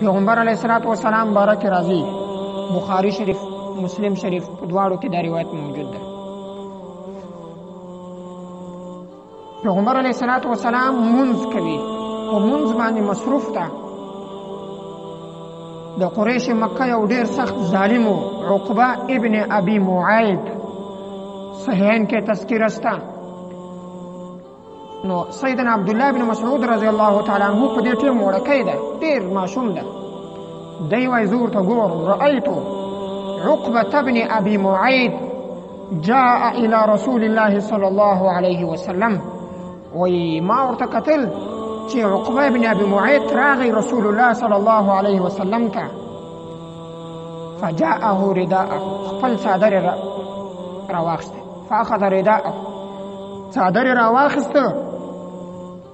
پیغمبر علیه الصلاۃ والسلام باره کې راځي، بخاری شریف مسلم شریف په دواړو کې دا روایت موجود ده. پیغمبر علیه الصلاۃ والسلام منځ کوي او منځ باندې مصروف ده. د قریش مکه یو ډیر سخت ظالم عقبه ابن ابي معيط، صحیحین کې تذکر شته. نو سیدنا عبدالله بن مسعود رضی الله تعالی عنہ په دې ټیم وړکی ده، ډیر ماشوم ده. دی وایي زه ورته ګورم، رأیت عقبة بن ابي معيط جاء الى رسول الله صلی الله علیه وسلم. وی ما ورته کتل چې عقبه بن ابي معيط راغی رسول الله صلی الله علیه وسلم ته. فجاءه رداءه، خپل څادر راواخسته. فاخذ رداءه، څادر راواخسته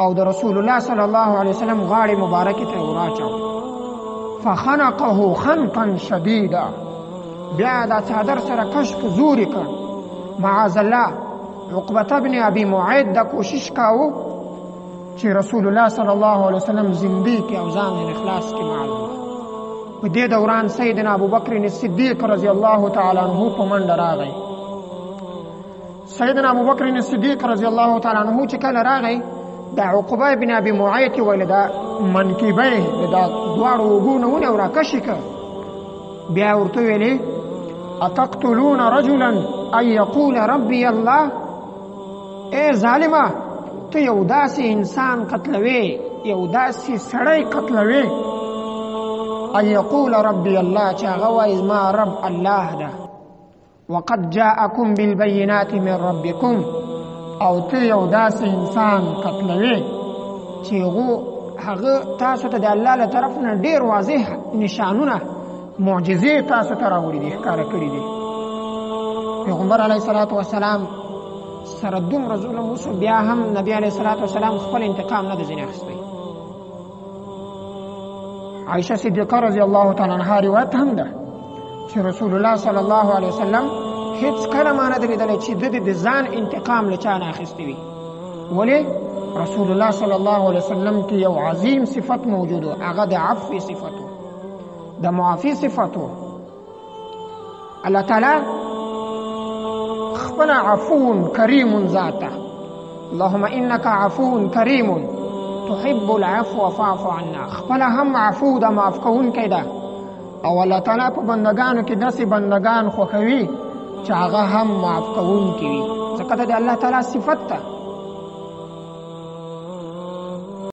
او د رسول الله صلی الله علیه وسلم غاړې مبارکې ته وراچاو. فخنقه خنقا شدیدا، بیا دا څادر سره کشک زوري کړ. معاذ الله، عقبه بن ابي معيط دا کوشش کاوه چې رسول الله صلی الله علیه وسلم زندگی کې او ځان اخلاص کې معلوم. په دې دوران سیدنا ابوبکر صدیق رضی الله تعالی عنہ په منډه راغی. سیدنا ابوبکر صدیق رضی الله تعالی عنہ چې کله راغی، دا عقبه بن ابي معيط ویل دا منکبه دا دواړو وګونه ونه راکشي کړ. بیا ورته ویلې اتقتلون رجلا ان يقول ربي الله، اے ظالمه ته یو داسې انسان قتلوي، یو داسې سړی قتلوي، ان يقول ربي الله، چې هغه وایي زما رب الله ده. وقد جاءكم بالبينات من ربكم، او ته یو داسې انسان قتلوي چې هغه تاسو ته د الله له طرف نه ډیر واضح نشانونه معجزې تاسو ته راوړي دي، ښکاره کړي دي. پیغمبر علیه الصلاۃ والسلام سره دومره ظلم وشو، بیا هم نبی علیه الصلاۃ والسلام خپل انتقام نه دی ځینې اخیستی. عایشه صدیقه رضی الله تعالی عنها روایت هم ده چې رسول الله صلی الله علیه وسلم هیڅ کله ما نه دی لیدلی چې د د ځان انتقام له چا نه اخیستی وي. ولې رسول الله صلی الله علیه وسلم کې یو عظیم صفت موجود و، هغه د عفو صفت و، د معافي صفت و. الله تعالی خپل عفو کریم ذاته، اللهم انك عفو کریم تحب العفو فاعف عنا. خپل هم عفو د معاف کوونکی ده، او الله تعالی په بندگانو کې داسې بندگان خوښوي چې هغه هم معاف کوونکي وي، ځکه د الله تعالی صفت ده.